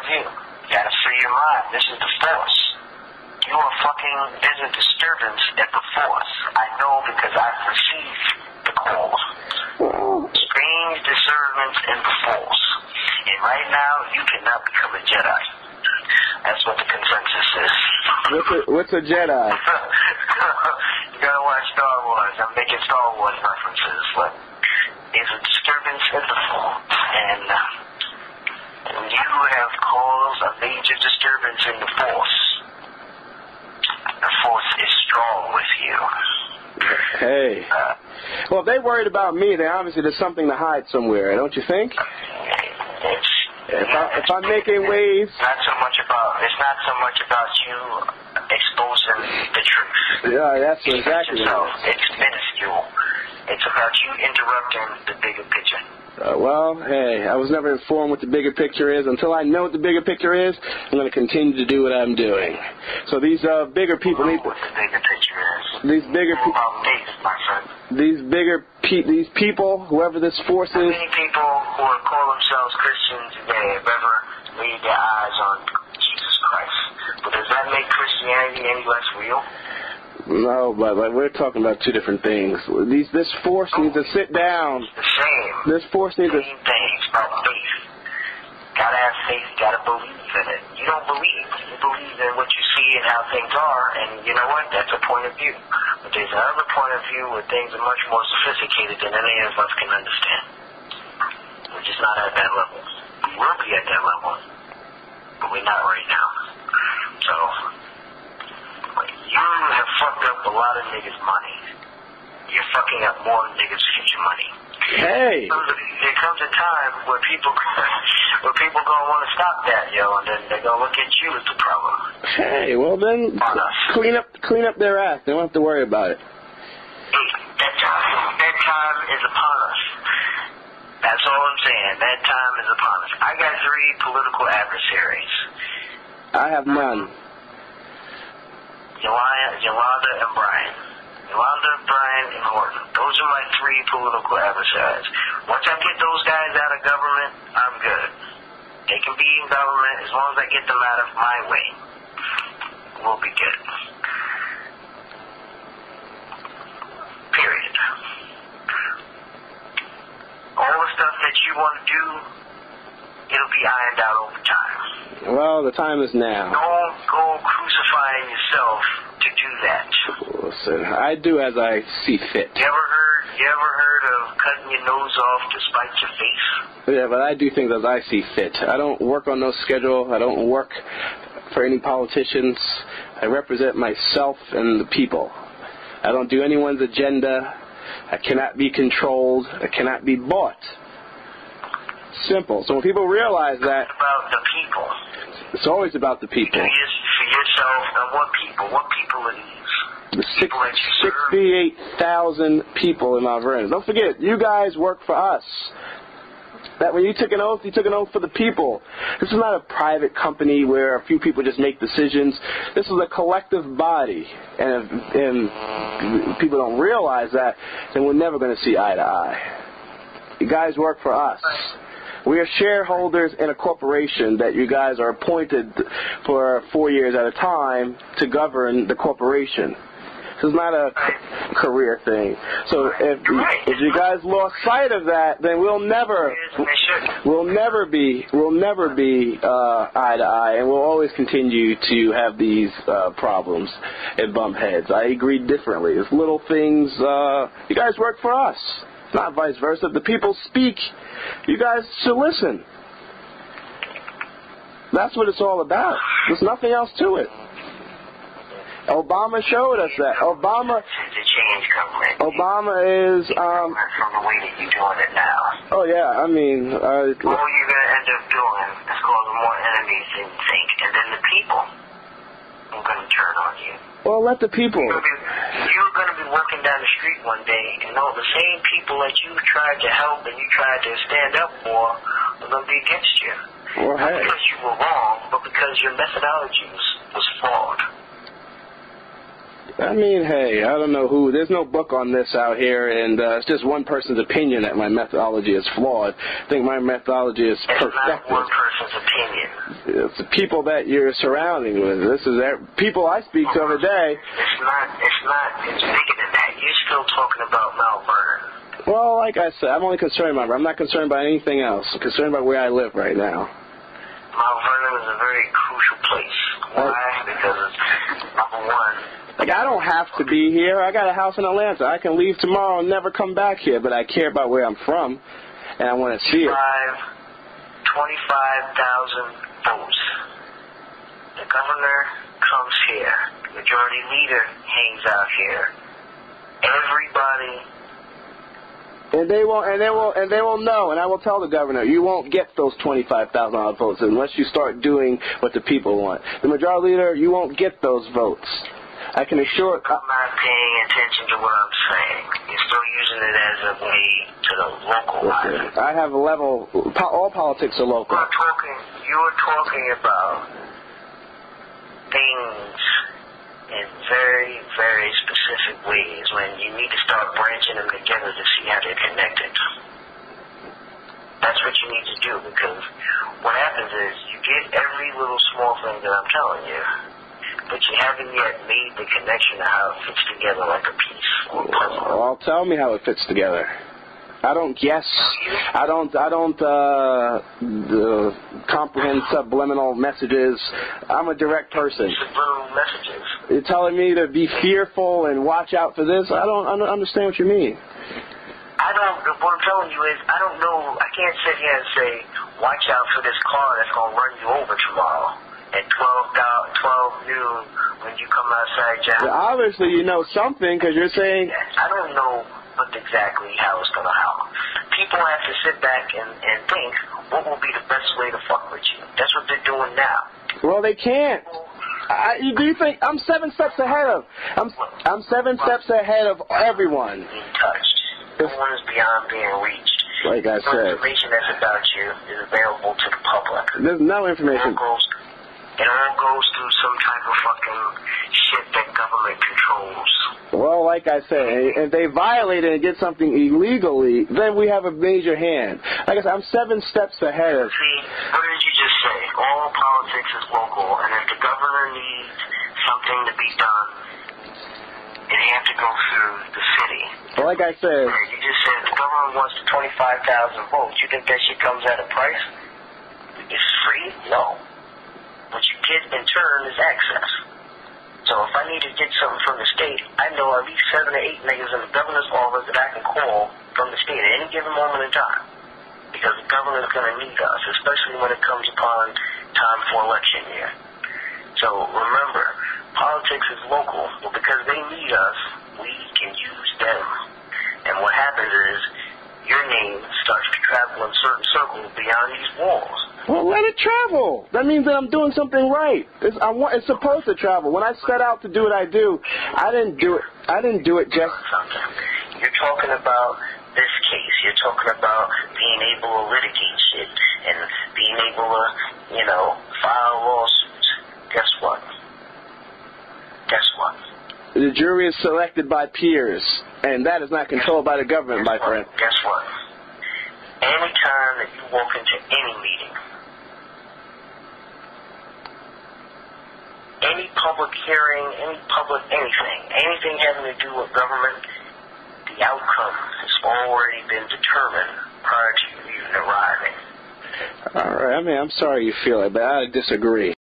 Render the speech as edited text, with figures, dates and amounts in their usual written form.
of view. You gotta free your mind. This is the force. You are fucking, there's a disturbance at the force. I know because I've received the calls. Strange disturbance in the force. And right now, you cannot become a Jedi. That's what the consensus is. What's a Jedi? You gotta watch Star Wars. I'm making Star Wars references. But there's a disturbance in the force. And you have caused a major disturbance in the force. The force is strong with you. Hey. Well, if they worried about me, then obviously there's something to hide somewhere, don't you think? If I'm making waves... It's not so much about you exposing the truth. Yeah, that's exactly right. It's minuscule. It's about you interrupting the bigger picture. Well, hey, I was never informed what the bigger picture is. Until I know what the bigger picture is, I'm going to continue to do what I'm doing. So these bigger people need what the bigger picture is. These bigger people. My friend. These people, whoever this force is. How many people who call themselves Christians today have ever laid their eyes on Jesus Christ? But does that make Christianity any less real? No, but we're talking about two different things. This force needs to sit down. The same. This force needs to... Same thing. It's about faith. Gotta have faith. Gotta believe in it. You don't believe. You believe in what you see and how things are, and you know what? That's a point of view. But there's another point of view where things are much more sophisticated than any of us can understand. We're just not at that level. We will be at that level, but we're not right now. So... you have fucked up a lot of niggas' money. You're fucking up more niggas' future money. Hey! There comes a time where people gonna want to stop that, yo, and then they're gonna look at you as the problem. Hey, well then, clean up their act. They don't have to worry about it. That time is upon us. That's all I'm saying. That time is upon us. I got 3 political adversaries. I have none. Yolanda and Brian. Yolanda, Brian, and Horton. Those are my 3 political adversaries. Once I get those guys out of government, I'm good. They can be in government as long as I get them out of my way. We'll be good. Period. All the stuff that you want to do, it'll be ironed out over time. Well, the time is now. Don't go crucifying yourself to do that. Listen, I do as I see fit. You ever heard of cutting your nose off to spite your face? Yeah, but I do things as I see fit. I don't work on no schedule. I don't work for any politicians. I represent myself and the people. I don't do anyone's agenda. I cannot be controlled. I cannot be bought. Simple. So when people realize that... It's about the people. It's always about the people. For yourself, and what people? What people are these? The 68,000 people in Mount Vernon. Don't forget, you guys work for us. That when you took an oath for the people. This is not a private company where a few people just make decisions. This is a collective body. And if people don't realize that, then we're never going to see eye to eye. You guys work for us. We are shareholders in a corporation that you guys are appointed for 4 years at a time to govern the corporation. This is not a career thing. So if you guys lost sight of that, then we'll never be eye to eye, and we'll always continue to have these problems and bump heads. I agree differently. It's little things. You guys work for us. Not vice versa. If the people speak, you guys should listen. That's what it's all about. There's nothing else to it. Obama showed us that. Obama is from the way that you're doing it now. Oh yeah, I mean all you're gonna end up doing is causing more enemies than you think, and then the people are gonna turn on you. Well, let the people. You're going to be walking down the street one day, and all the same people that you tried to help and you tried to stand up for are going to be against you. Well, Not because you were wrong, but because your methodology was flawed. I mean, hey, I don't know who. There's no book on this out here, and it's just one person's opinion that my methodology is flawed. I think my methodology is perfected. It's not one person's opinion. It's the people that you're surrounding with. This is people I speak to every day. It's bigger than that. You're still talking about Mount Vernon. Well, like I said, I'm only concerned about it. I'm not concerned about anything else. I'm concerned about where I live right now. Mount Vernon is a very crucial place. Why? Because it's, number one, like, I don't have to be here. I got a house in Atlanta. I can leave tomorrow and never come back here, but I care about where I'm from, and I want to see it. 25,000 votes. The governor comes here. The majority leader hangs out here. Everybody. And they will know, and I will tell the governor, you won't get those 25,000 votes unless you start doing what the people want. The majority leader, you won't get those votes. I can assure. I'm not paying attention to what I'm saying. You're still using it as a way to the localize it. I have a level. All politics are local. You were talking about things in very, very specific ways when you need to start branching them together to see how they're connected. That's what you need to do, because what happens is you get every little small thing that I'm telling you, but you haven't yet made the connection to how it fits together like a piece or a puzzle. Well, tell me how it fits together. I don't guess. I don't comprehend subliminal messages. I'm a direct person. Subliminal messages. You're telling me to be fearful and watch out for this? I don't understand what you mean. What I'm telling you is, I don't know. I can't sit here and say, watch out for this car that's going to run you over tomorrow at 12 noon when you come outside, John. Well, obviously you know something, because you're saying. I don't know exactly how it's going to happen. People have to sit back and think, what will be the best way to fuck with you? That's what they're doing now. Well, they can't. Do you think I'm 7 steps ahead of? I'm 7 steps ahead of everyone. Being touched. No one is beyond being reached. Like I said. The information that's about you is available to the public. There's no information. It all goes through some type of fucking shit that government controls. Well, like I said, if they violate it and get something illegally, then we have a major hand. Like I said, I'm 7 steps ahead of. See, what did you just say? All politics is local, and if the governor needs something to be done, it has to go through the city. Well, like I said. You just said the government wants the 25,000 votes. You think that shit comes at a price? It's free? No. What you get in turn is access. So if I need to get something from the state, I know at least 7 or 8 niggas in the governor's office that I can call from the state at any given moment in time. Because the governor's going to need us, especially when it comes upon time for election year. So remember, politics is local, but because they need us, we can use them. And what happens is, your name starts to travel in certain circles beyond these walls. Well, let it travel. That means that I'm doing something right. It's supposed to travel. When I set out to do what I do, I didn't do it just. You're talking about this case. You're talking about being able to litigate shit and being able to, file lawsuits. Guess what? The jury is selected by peers, and that is not controlled by the government, my friend. Guess what? Anytime that you walk into any meeting, any public hearing, any public anything having to do with government, the outcome has already been determined prior to you even arriving. All right. I'm sorry you feel it, but I disagree.